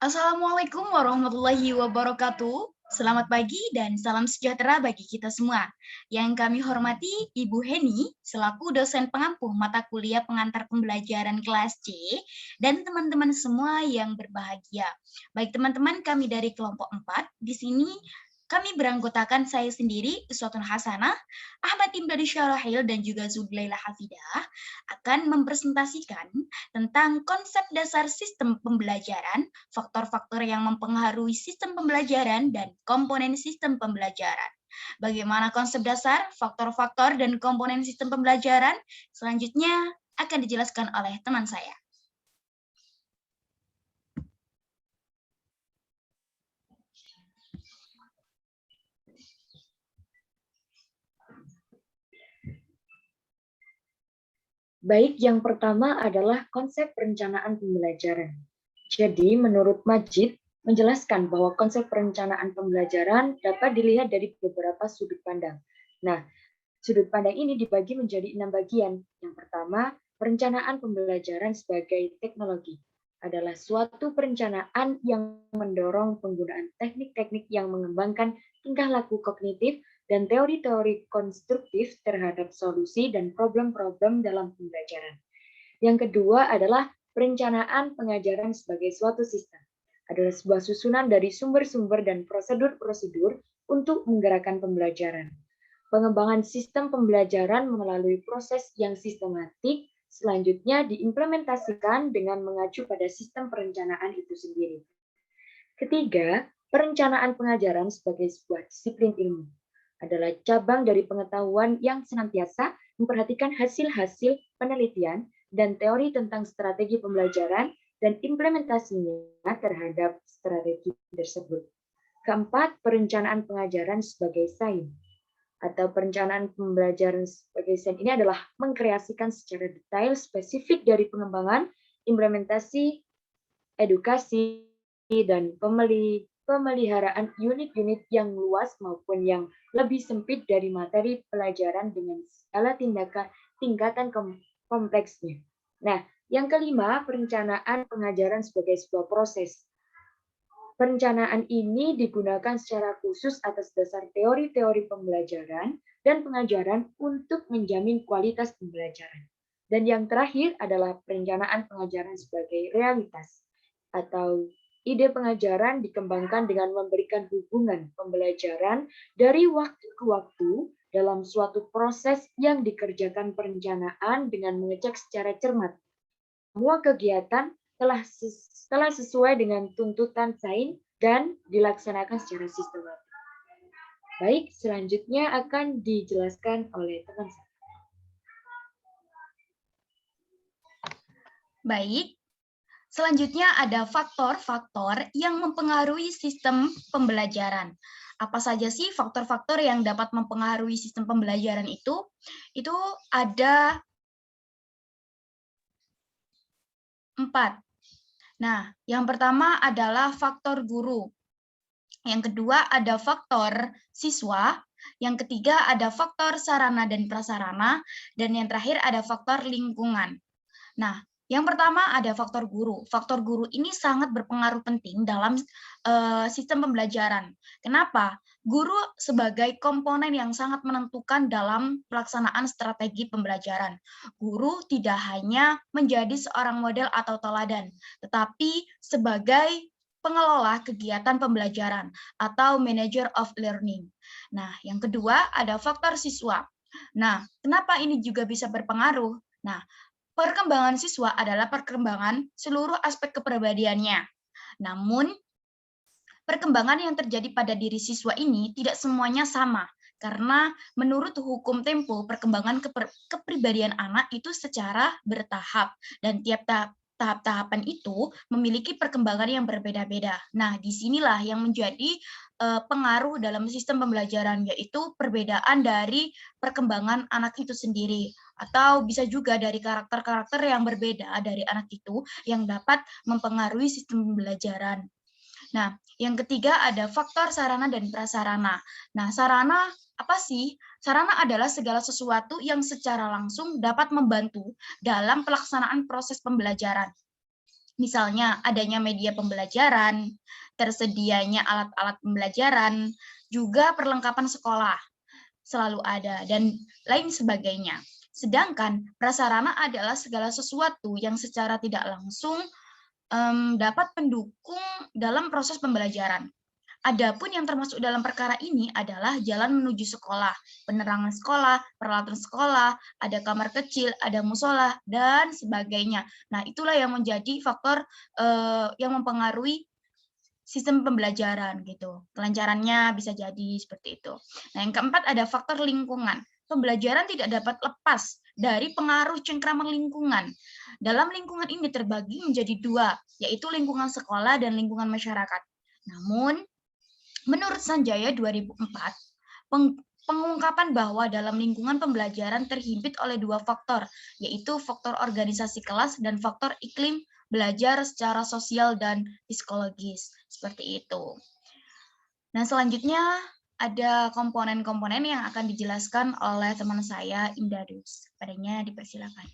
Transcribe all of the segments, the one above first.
Assalamualaikum warahmatullahi wabarakatuh. Selamat pagi dan salam sejahtera bagi kita semua. Yang kami hormati Ibu Heni selaku dosen pengampu mata kuliah pengantar pembelajaran kelas C dan teman-teman semua yang berbahagia. Baik teman-teman, kami dari kelompok 4 di sini kami beranggotakan saya sendiri, Uswatun Hasanah, Ahmad Imdadi Syarahil, dan juga Zublaila Hafidah akan mempresentasikan tentang konsep dasar sistem pembelajaran, faktor-faktor yang mempengaruhi sistem pembelajaran, dan komponen sistem pembelajaran. Bagaimana konsep dasar, faktor-faktor, dan komponen sistem pembelajaran? Selanjutnya akan dijelaskan oleh teman saya. Baik, yang pertama adalah konsep perencanaan pembelajaran. Jadi, menurut Majid, menjelaskan bahwa konsep perencanaan pembelajaran dapat dilihat dari beberapa sudut pandang. Nah, sudut pandang ini dibagi menjadi 6 bagian. Yang pertama, perencanaan pembelajaran sebagai teknologi adalah suatu perencanaan yang mendorong penggunaan teknik-teknik yang mengembangkan tingkah laku kognitif dan teori-teori konstruktif terhadap solusi dan problem-problem dalam pembelajaran. Yang kedua adalah perencanaan pengajaran sebagai suatu sistem. Adalah sebuah susunan dari sumber-sumber dan prosedur-prosedur untuk menggerakkan pembelajaran. Pengembangan sistem pembelajaran melalui proses yang sistematik, selanjutnya diimplementasikan dengan mengacu pada sistem perencanaan itu sendiri. Ketiga, perencanaan pengajaran sebagai sebuah disiplin ilmu adalah cabang dari pengetahuan yang senantiasa memperhatikan hasil-hasil penelitian dan teori tentang strategi pembelajaran dan implementasinya terhadap strategi tersebut. Keempat, perencanaan pengajaran sebagai sains atau perencanaan pembelajaran sebagai sains ini adalah mengkreasikan secara detail spesifik dari pengembangan, implementasi, edukasi, dan pemeliharaan unit-unit yang luas maupun yang lebih sempit dari materi pelajaran dengan segala tingkatan kompleksnya. Nah, yang kelima, perencanaan pengajaran sebagai sebuah proses. Perencanaan ini digunakan secara khusus atas dasar teori-teori pembelajaran dan pengajaran untuk menjamin kualitas pembelajaran. Dan yang terakhir adalah perencanaan pengajaran sebagai realitas atau ide pengajaran dikembangkan dengan memberikan hubungan pembelajaran dari waktu ke waktu dalam suatu proses yang dikerjakan perencanaan dengan mengecek secara cermat semua kegiatan telah sesuai dengan tuntutan sains dan dilaksanakan secara sistematis. Baik, selanjutnya akan dijelaskan oleh teman saya. Baik, selanjutnya ada faktor-faktor yang mempengaruhi sistem pembelajaran. Apa saja sih faktor-faktor yang dapat mempengaruhi sistem pembelajaran itu? Itu ada 4. Nah, yang pertama adalah faktor guru. Yang kedua ada faktor siswa. Yang ketiga ada faktor sarana dan prasarana. Dan yang terakhir ada faktor lingkungan. Nah, yang pertama ada faktor guru. Faktor guru ini sangat berpengaruh penting dalam sistem pembelajaran. Kenapa? Guru sebagai komponen yang sangat menentukan dalam pelaksanaan strategi pembelajaran. Guru tidak hanya menjadi seorang model atau teladan, tetapi sebagai pengelola kegiatan pembelajaran atau manager of learning. Nah, yang kedua ada faktor siswa. Nah, kenapa ini juga bisa berpengaruh? Nah, perkembangan siswa adalah perkembangan seluruh aspek kepribadiannya. Namun, perkembangan yang terjadi pada diri siswa ini tidak semuanya sama, karena menurut hukum tempo, perkembangan kepribadian anak itu secara bertahap, dan tiap tahap-tahapan itu memiliki perkembangan yang berbeda-beda. Nah, disinilah yang menjadi pengaruh dalam sistem pembelajaran, yaitu perbedaan dari perkembangan anak itu sendiri, atau bisa juga dari karakter-karakter yang berbeda dari anak itu yang dapat mempengaruhi sistem pembelajaran. Nah, yang ketiga ada faktor sarana dan prasarana. Nah, sarana apa sih? Sarana adalah segala sesuatu yang secara langsung dapat membantu dalam pelaksanaan proses pembelajaran. Misalnya adanya media pembelajaran, tersedianya alat-alat pembelajaran, juga perlengkapan sekolah selalu ada, dan lain sebagainya. Sedangkan prasarana adalah segala sesuatu yang secara tidak langsung dapat mendukung dalam proses pembelajaran. Adapun yang termasuk dalam perkara ini adalah jalan menuju sekolah, penerangan sekolah, peralatan sekolah, ada kamar kecil, ada musola, dan sebagainya. Nah, itulah yang menjadi faktor yang mempengaruhi sistem pembelajaran gitu. Kelancarannya bisa jadi seperti itu. Nah, yang keempat ada faktor lingkungan. Pembelajaran tidak dapat lepas dari pengaruh cengkraman lingkungan. Dalam lingkungan ini terbagi menjadi dua, yaitu lingkungan sekolah dan lingkungan masyarakat. Namun, menurut Sanjaya 2004, pengungkapan bahwa dalam lingkungan pembelajaran terhimpit oleh dua faktor, yaitu faktor organisasi kelas dan faktor iklim belajar secara sosial dan psikologis. Seperti itu. Nah, selanjutnya ada komponen-komponen yang akan dijelaskan oleh teman saya, Indadus. Padanya dipersilakan.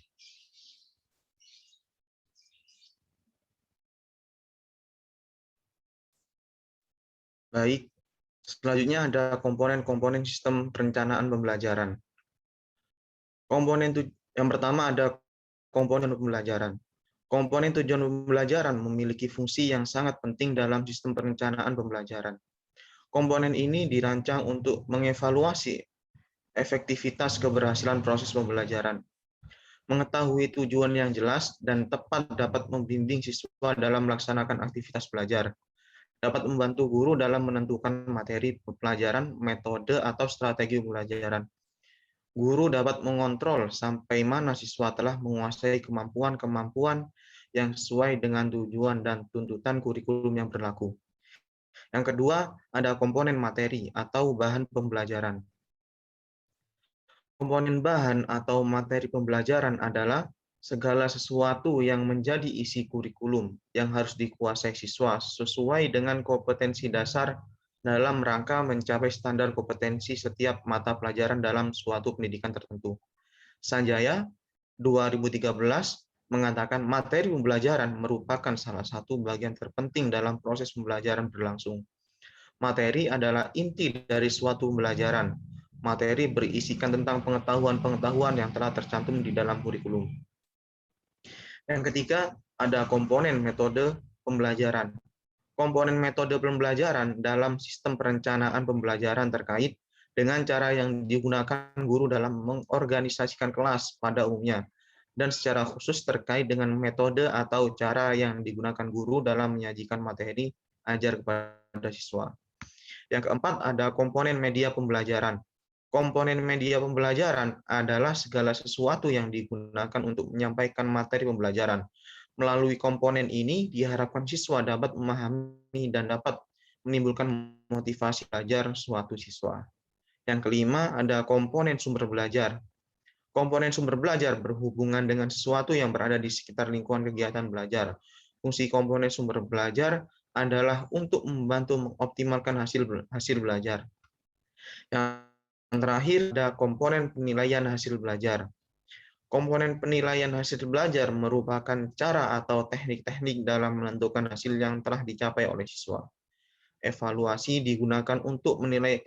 Baik, selanjutnya ada komponen-komponen sistem perencanaan pembelajaran. Yang pertama ada komponen pembelajaran. Komponen tujuan pembelajaran memiliki fungsi yang sangat penting dalam sistem perencanaan pembelajaran. Komponen ini dirancang untuk mengevaluasi efektivitas keberhasilan proses pembelajaran, mengetahui tujuan yang jelas dan tepat dapat membimbing siswa dalam melaksanakan aktivitas belajar, dapat membantu guru dalam menentukan materi pelajaran, metode, atau strategi pembelajaran. Guru dapat mengontrol sampai mana siswa telah menguasai kemampuan-kemampuan yang sesuai dengan tujuan dan tuntutan kurikulum yang berlaku. Yang kedua, ada komponen materi atau bahan pembelajaran. Komponen bahan atau materi pembelajaran adalah segala sesuatu yang menjadi isi kurikulum yang harus dikuasai siswa sesuai dengan kompetensi dasar dalam rangka mencapai standar kompetensi setiap mata pelajaran dalam suatu pendidikan tertentu. Sanjaya 2013 mengatakan materi pembelajaran merupakan salah satu bagian terpenting dalam proses pembelajaran berlangsung. Materi adalah inti dari suatu pembelajaran. Materi berisikan tentang pengetahuan-pengetahuan yang telah tercantum di dalam kurikulum. Yang ketiga, ada komponen metode pembelajaran. Komponen metode pembelajaran dalam sistem perencanaan pembelajaran terkait dengan cara yang digunakan guru dalam mengorganisasikan kelas pada umumnya, dan secara khusus terkait dengan metode atau cara yang digunakan guru dalam menyajikan materi ajar kepada siswa. Yang keempat, ada komponen media pembelajaran. Komponen media pembelajaran adalah segala sesuatu yang digunakan untuk menyampaikan materi pembelajaran. Melalui komponen ini, diharapkan siswa dapat memahami dan dapat menimbulkan motivasi belajar suatu siswa. Yang kelima, ada komponen sumber belajar. Komponen sumber belajar berhubungan dengan sesuatu yang berada di sekitar lingkungan kegiatan belajar. Fungsi komponen sumber belajar adalah untuk membantu mengoptimalkan hasil belajar. Yang terakhir, ada komponen penilaian hasil belajar. Komponen penilaian hasil belajar merupakan cara atau teknik-teknik dalam menentukan hasil yang telah dicapai oleh siswa. Evaluasi digunakan untuk menilai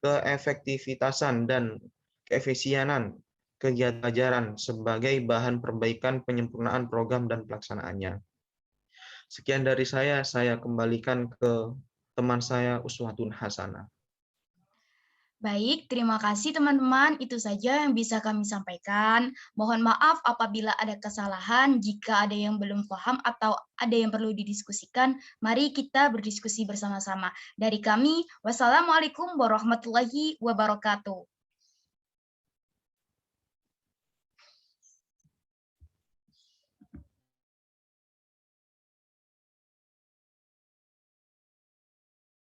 keefektivitasan dan keefisienan kegiatan pelajaran sebagai bahan perbaikan penyempurnaan program dan pelaksanaannya. Sekian dari saya kembalikan ke teman saya Uswatun Hasanah. Baik, terima kasih teman-teman. Itu saja yang bisa kami sampaikan. Mohon maaf apabila ada kesalahan, jika ada yang belum paham atau ada yang perlu didiskusikan, mari kita berdiskusi bersama-sama. Dari kami, wassalamualaikum warahmatullahi wabarakatuh.